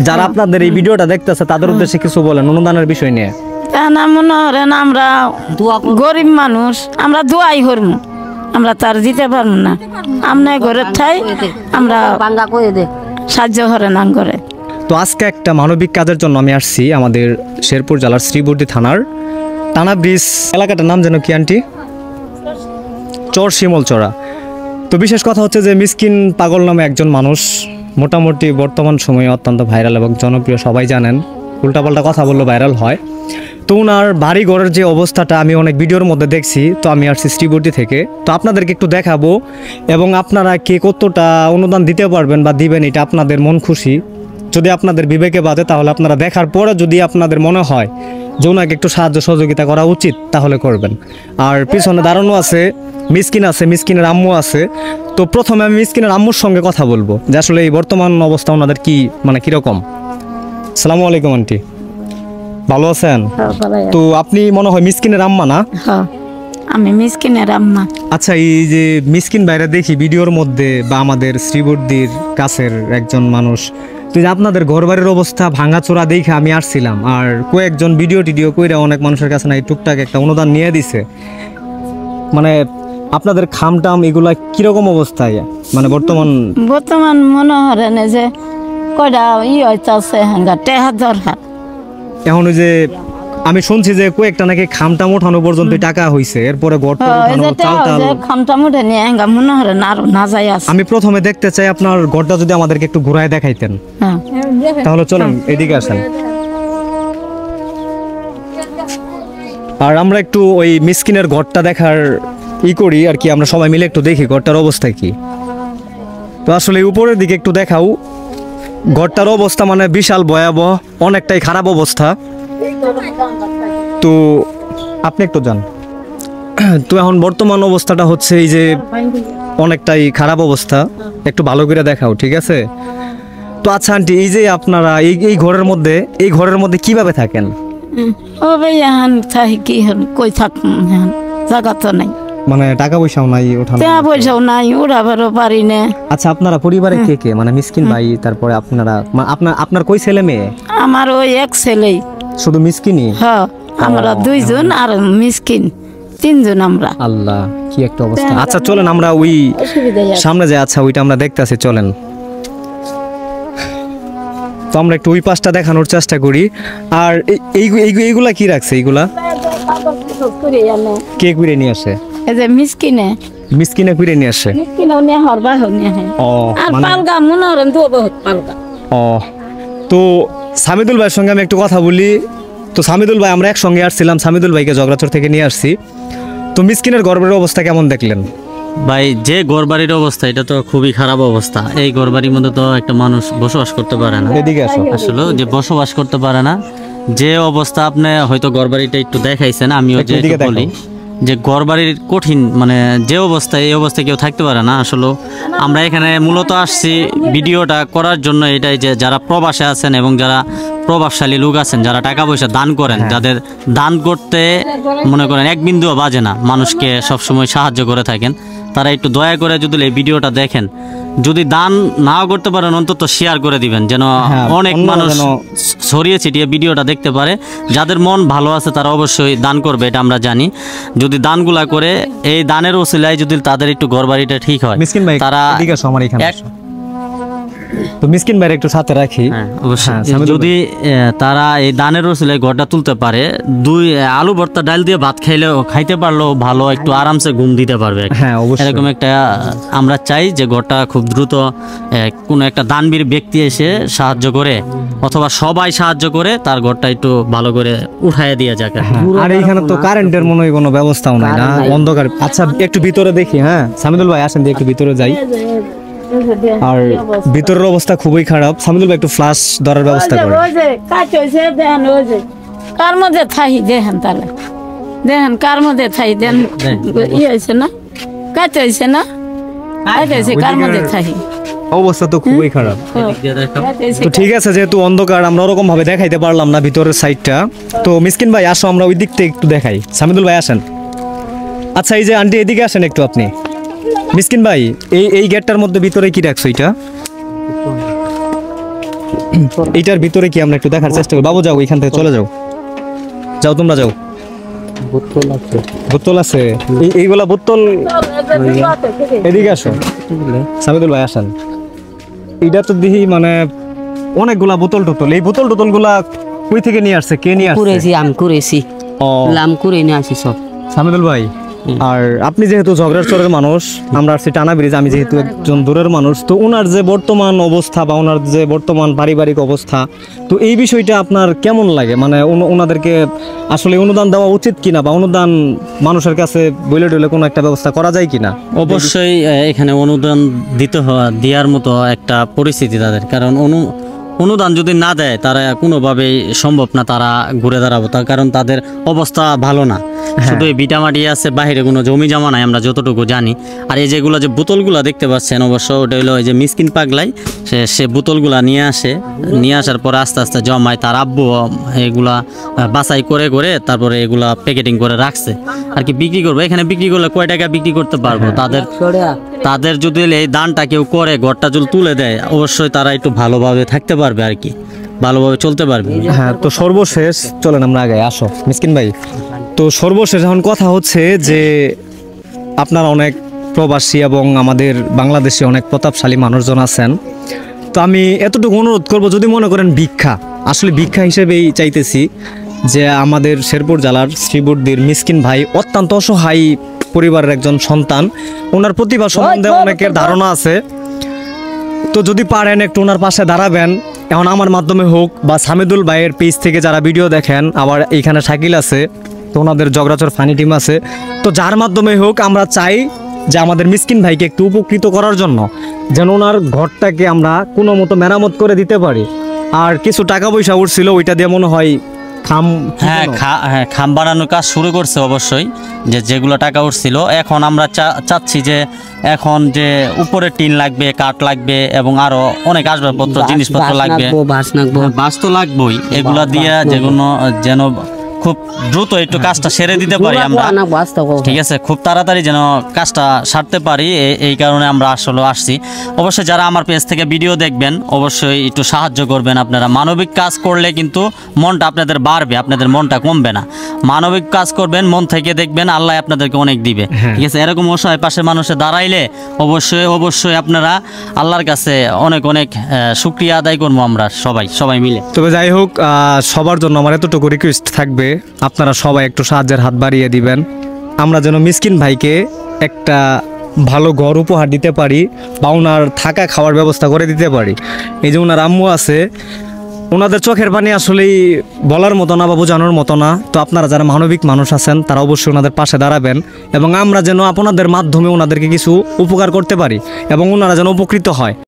যারা আপনাদের এই ভিডিওটা দেখতেছে তাদের উদ্দেশ্যে কিছু বলেন অনুদানের বিষয় নিয়ে। না মনে করেন আমরা গরিব মানুষ, আমরা দোয়াই করবো, আমরা তার দিতে পারবো না। আমরা ঘরের ঠাই আমরা সাহায্য করে না করে। তো আজকে একটা মানবিক কাজের জন্য আমি আসছি আমাদের শেরপুর জেলার শ্রীবর্দী থানার টানা ব্রিজ এলাকাটার নাম যেন কি আন্টি? চর শিমলচড়া। তো বিশেষ কথা হচ্ছে যে মিসকিন পাগল নামে একজন মানুষ মোটামুটি বর্তমান সময়ে অত্যন্ত ভাইরাল এবং জনপ্রিয়, সবাই জানেন, উল্টাপাল্টা কথা বললে ভাইরাল হয়। তো ওনার বাড়ি ঘরের যে অবস্থাটা আমি অনেক ভিডিওর মধ্যে দেখছি, তো আমি আসছি শ্রীবর্দী থেকে, তো আপনাদেরকে একটু দেখাবো এবং আপনারা কে কতটা অনুদান দিতে পারবেন বা দিবেন এটা আপনাদের মন খুশি। যদি আপনাদের বিবেকে বাজে তাহলে আপনারা দেখার পরে যদি আপনাদের মনে হয় যে ওনাকে একটু সাহায্য সহযোগিতা করা উচিত তাহলে করবেন। আর পিছনে দাঁড়ানো আছে মিসকিন, আছে মিসকিনের আম্মু আছে। তো প্রথমে আমি মিসকিনের আম্মুর সঙ্গে কথা বলবো যে আসলে এই বর্তমান অবস্থা ওনাদের কি মানে কীরকম। আসসালামু আলাইকুম আন্টি, ভালো আছেন? তো আপনি মনে হয় মিসকিনের আম্মা না? আমি মিসকিনের আম্মা। আচ্ছা, এই যে মিসকিন বাইরে দেখি ভিডিওর মধ্যে বা আমাদের শ্রীবর্দীর কাছের একজন মানুষ, তো আপনাদের ঘরবাড়ির অবস্থা ভাঙাচোরা দেখে আমি আসছিলাম, আর কয়েকজন ভিডিও টিডিও কইরা অনেক মানুষের কাছে না টুকটাক একটা অনুদান নিয়ে দিছে। মানে আপনাদের খামটাম এগুলা কিরকম অবস্থায় মানে বর্তমান মনে হয় যে কয়টা হইতাছে হাঙ্গা টেহা দরকার। এখন ওই যে আমি শুনছি যে কয়েকটা নাকি খামটাম ওঠানো পর্যন্ত টাকা হইছে, এরপরে খামটাম উঠে নিয়ে হাঙ্গা মনে হয় না আরো না যাই আছে। আমি প্রথমে দেখতে চাই আপনার ঘরটা যদি আমাদেরকে একটু ঘুরায় দেখাইতেন। তাহলে চলেন এদিকে আসেন, আর আমরা একটু ওই মিসকিনের ঘরটা দেখার করি আর কি, আমরা সবাই মিলে একটু দেখি ঘরটার অবস্থা কি। তো আসলে উপরের দিকে একটু দেখাও, ঘরটার অবস্থা মানে বিশাল ভয়াবহ, অনেকটাই খারাপ অবস্থা। তো আপনি একটু যান। তো এখন বর্তমান অবস্থাটা হচ্ছে এই যে অনেকটাই খারাপ অবস্থা, একটু ভালো করে দেখাও, ঠিক আছে? তো আচ্ছা আন্টি, এই যে আপনারা এই ঘরের মধ্যে কিভাবে থাকেন? ও ভাই এখন থাকি কি কই থাকুন, জায়গা তো নাই, মানে টাকা পয়সাও নাই, টাকা পয়সাও নাই, উড়াবারও পারি না। আচ্ছা, আপনারা পরিবারে কে কে, মানে মিসকিন ভাই, তারপরে আপনারা আপনার কই ছেলে মেয়ে? আমার ওই এক ছেলেই। শুধু মিসকিনই? হ্যাঁ, আমরা দুইজন আর মিসকিন তিনজন আমরা। আল্লাহ, কি একটা অবস্থা। আচ্ছা চলেন আমরা ওই সামনে যাই, আচ্ছা ওইটা আমরা দেখতেছি, চলেন। তো আমরা একটু ওই পাশটা দেখানোর চেষ্টা করি। আর এইগুলা কি রাখছে? এইগুলা কে করে নিয়ে আসে? এই যে মিসকিনে করে নিয়ে আসে। তো সামিদুল ভাইয়ের সঙ্গে আমি একটু কথা বলি। তো সামিদুল ভাই, আমরা একসঙ্গে আসছিলাম, সামিদুল ভাইকে জগরাচর থেকে নিয়ে আসছি। তো মিসকিনের ঘরবাড়ির অবস্থা কেমন দেখলেন? ভাই, যে ঘরবাড়ির অবস্থা এটা তো খুবই খারাপ অবস্থা। এই ঘরবাড়ির মধ্যে তো একটা মানুষ বসবাস করতে পারে না। এদিকে আসো। আসলে যে বসবাস করতে পারে না, যে অবস্থা আপনি হয়তো ঘরবাড়িটা একটু দেখাইছেন, আমিও যে বলি যে ঘরবাড়ির কঠিন, মানে যে অবস্থা, এই অবস্থায় কেউ থাকতে পারে না। আসলে আমরা এখানে মূলত আসছি ভিডিওটা করার জন্য, এটাই যে যারা প্রবাসে আছেন এবং যারা প্রভাবশালী লোক আছেন, যারা টাকা পয়সা দান করেন, যাদের দান করতে মনে করেন এক বিন্দুও বাজে না, মানুষকে সবসময় সাহায্য করে থাকেন, তারা একটু দয়া করে যদি এই ভিডিওটা দেখেন, যদি দান নাও করতে পারেন অন্তত শেয়ার করে দিবেন, যেন অনেক মানুষ ছড়িয়ে ছিটিয়ে ভিডিওটা দেখতে পারে। যাদের মন ভালো আছে তারা অবশ্যই দান করবে, এটা আমরা জানি। যদি দানগুলা করে, এই দানের ওসিলায় যদি তাদের একটু ঘরবাড়িটা ঠিক হয়, তারা তো মিসকিন ভাইয়ের একটু সাথে রাখি। যদি তারা এই দানের ওসিলায় ঘরটা তুলতে পারে, আলু ভর্তা ডাল দিয়ে ভাত খাইতে পারলেও ভালো, একটু আরামসে ঘুম দিতে পারবে। এরকম একটা আমরা চাই যে ঘরটা খুব দ্রুত কোনো একটা দানবীর ব্যক্তি এসে সাহায্য করে, অথবা সবাই সাহায্য করে তার ঘরটা একটু ভালো করে উঠাইয়া দিয়ে যাক। আর এইখানে তো কারেন্টের মনে হয় কোনো ব্যবস্থাও নাই না, অন্ধকার। আচ্ছা একটু ভিতরে দেখি। হ্যাঁ সামিদুল ভাই, আসেন দিয়ে একটু ভিতরে যাই। আর ভিতরের অবস্থা খুবই খারাপ। সামিদুল ভাই একটু ফ্ল্যাশ ধরার ব্যবস্থা করেন। কার মধ্যে থাই দেখেন, তাহলে দেখেন কার মধ্যে থাই দেন, হয়েছে না, কাজ হয়েছে না, কার মধ্যে থাই, অবস্থা তো খুবই খারাপ। তো ঠিক আছে, যেহেতু অন্ধকার আমরা ওরকম ভাবে দেখাইতে পারলাম না ভিতরের সাইডটা। তো মিসকিন ভাই আসো, আমরা ওই দিক থেকে একটু দেখাই। সামিদুল ভাই আসেন। আচ্ছা এই যে আন্টি, এদিকে আসেন একটু আপনি। মিসকিন ভাই, এই গেটটার মধ্যে ভিতরে কি রাখছো? এটা এইটার ভিতরে কি আমরা একটু দেখার চেষ্টা করি? বাবু যাও, এখান থেকে চলে যাও, যাও তোমরা যাও। বোতল আছে, এইগুলা বোতল। এদিকে আসো, সামিদুল ভাই আসেন। এইটা তো দেখি মানে অনেকগুলা বোতল টোতল। এই বোতল টোতল গুলা কই থেকে নিয়ে আসছে, কে নিয়ে আসছে? করেছি আমি করেছি, লাম করে নিয়ে আসি সব। সামিদুল ভাই, আর আপনি যেহেতু ঝগড়ার চরের মানুষ, আমরা আসছি টানা ব্রিজ, আমি যেহেতু একজন দূরের মানুষ, তো ওনার যে বর্তমান অবস্থা বা ওনার যে বর্তমান পারিবারিক অবস্থা, তো এই বিষয়টা আপনার কেমন লাগে? মানে ওনাদেরকে আসলে অনুদান দেওয়া উচিত কিনা, বা অনুদান মানুষের কাছে বলে টলে কোনো একটা ব্যবস্থা করা যায় কিনা? অবশ্যই এখানে অনুদান দেওয়ার মতো একটা পরিস্থিতি তাদের, কারণ অনুদান যদি না দেয় তারা কোনোভাবেই সম্ভব না তারা ঘুরে দাঁড়াবো, তার কারণ তাদের অবস্থা ভালো না। শুধু এই ভিটামাটি আছে, বাইরে কোনো জমি জমা নাই আমরা যতটুকু জানি। আর এই যেগুলো যে বোতলগুলো দেখতে পাচ্ছেন, অবশ্য ওটা হলো ওই যে মিসকিন পাগলাই, সে বোতলগুলা নিয়ে আসার পরে আস্তে আস্তে জমায়, তার আব্বু এগুলা বাছাই করে করে তারপরে এগুলা প্যাকেটিং করে রাখছে আর কি বিক্রি করবো। এখানে বিক্রি করলে কয় টাকা বিক্রি করতে পারবো? তাদের যদি এই দানটা কেউ করে, ঘরটা যদি তুলে দেয়, অবশ্যই তারা একটু ভালোভাবে থাকতে পারবে আর কি, ভালোভাবে চলতে পারবে। হ্যাঁ, তো সর্বশেষ চলেন আমরা আগে আসো মিসকিন ভাই। তো সর্বশেষ এখন কথা হচ্ছে যে আপনারা অনেক প্রবাসী এবং আমাদের বাংলাদেশে অনেক প্রতাপশালী মানুষজন আছেন, তো আমি এতটুকু অনুরোধ করব, যদি মনে করেন ভিক্ষা, আসলে ভিক্ষা হিসেবেই চাইতেছি, যে আমাদের শেরপুর জেলার শ্রীবর্দীর মিসকিন ভাই অত্যন্ত অসহায় পরিবারের একজন সন্তান, ওনার প্রতিভা সম্বন্ধে অনেকের ধারণা আছে, তো যদি পারেন একটু ওনার পাশে দাঁড়াবেন। এখন আমার মাধ্যমে হোক বা সামিদুল ভাইয়ের পেজ থেকে যারা ভিডিও দেখেন, আবার এইখানে শাকিল আছে, তো ওনাদের জগরাচর ফানি টিম আছে, তো যার মাধ্যমে হোক আমরা চাই যে আমাদের মিসকিন ভাইকে একটু উপকৃত করার জন্য, যেন ওনার ঘরটাকে আমরা কোনো মতো মেরামত করে দিতে পারি। আর কিছু টাকা পয়সা উঠছিল, ওইটা দিয়ে মনে হয় খাম বানানোর কাজ শুরু করছে অবশ্যই, যেগুলো টাকা উঠছিল। এখন আমরা চাচ্ছি যে এখন যে উপরে টিন লাগবে, কাঠ লাগবে এবং আরো অনেক আসবাবপত্র জিনিসপত্র লাগবে, বাস তো লাগবেই, এগুলা দিয়ে যেন খুব দ্রুত একটু কাজটা সেরে দিতে পারি আমরা, ঠিক আছে, খুব তাড়াতাড়ি যেন কাজটা সারতে পারি, এই কারণে আমরা আসলে আসছি। অবশ্যই যারা আমার পেজ থেকে ভিডিও দেখবেন অবশ্যই একটু সাহায্য করবেন আপনারা। মানবিক কাজ করলে কিন্তু মনটা আপনাদের বাড়বে, আপনাদের মনটা কমবে না। মানবিক কাজ করবেন, মন থেকে দেখবেন, আল্লাহ আপনাদেরকে অনেক দিবে, ঠিক আছে। এরকম অসহায় পাশে মানুষে দাঁড়াইলে অবশ্যই আপনারা আল্লাহর কাছে অনেক অনেক শুকরিয়া আদায় করবো আমরা সবাই মিলে। তবে যাই হোক, সবার জন্য আমার এতটুকু রিকোয়েস্ট থাকবে, আপনারা সবাই একটু সাহায্যের হাত বাড়িয়ে দিবেন, আমরা যেন মিসকিন ভাইকে একটা ভালো ঘর উপহার দিতে পারি বা ওনার থাকা খাওয়ার ব্যবস্থা করে দিতে পারি। এই যে ওনার আম্মু আছে, ওনাদের চোখের পানি আসলেই বলার মতো না বা বোঝানোর মতো না। তো আপনারা যারা মানবিক মানুষ আছেন তারা অবশ্যই ওনাদের পাশে দাঁড়াবেন, এবং আমরা যেন আপনাদের মাধ্যমে ওনাদেরকে কিছু উপকার করতে পারি এবং ওনারা যেন উপকৃত হয়।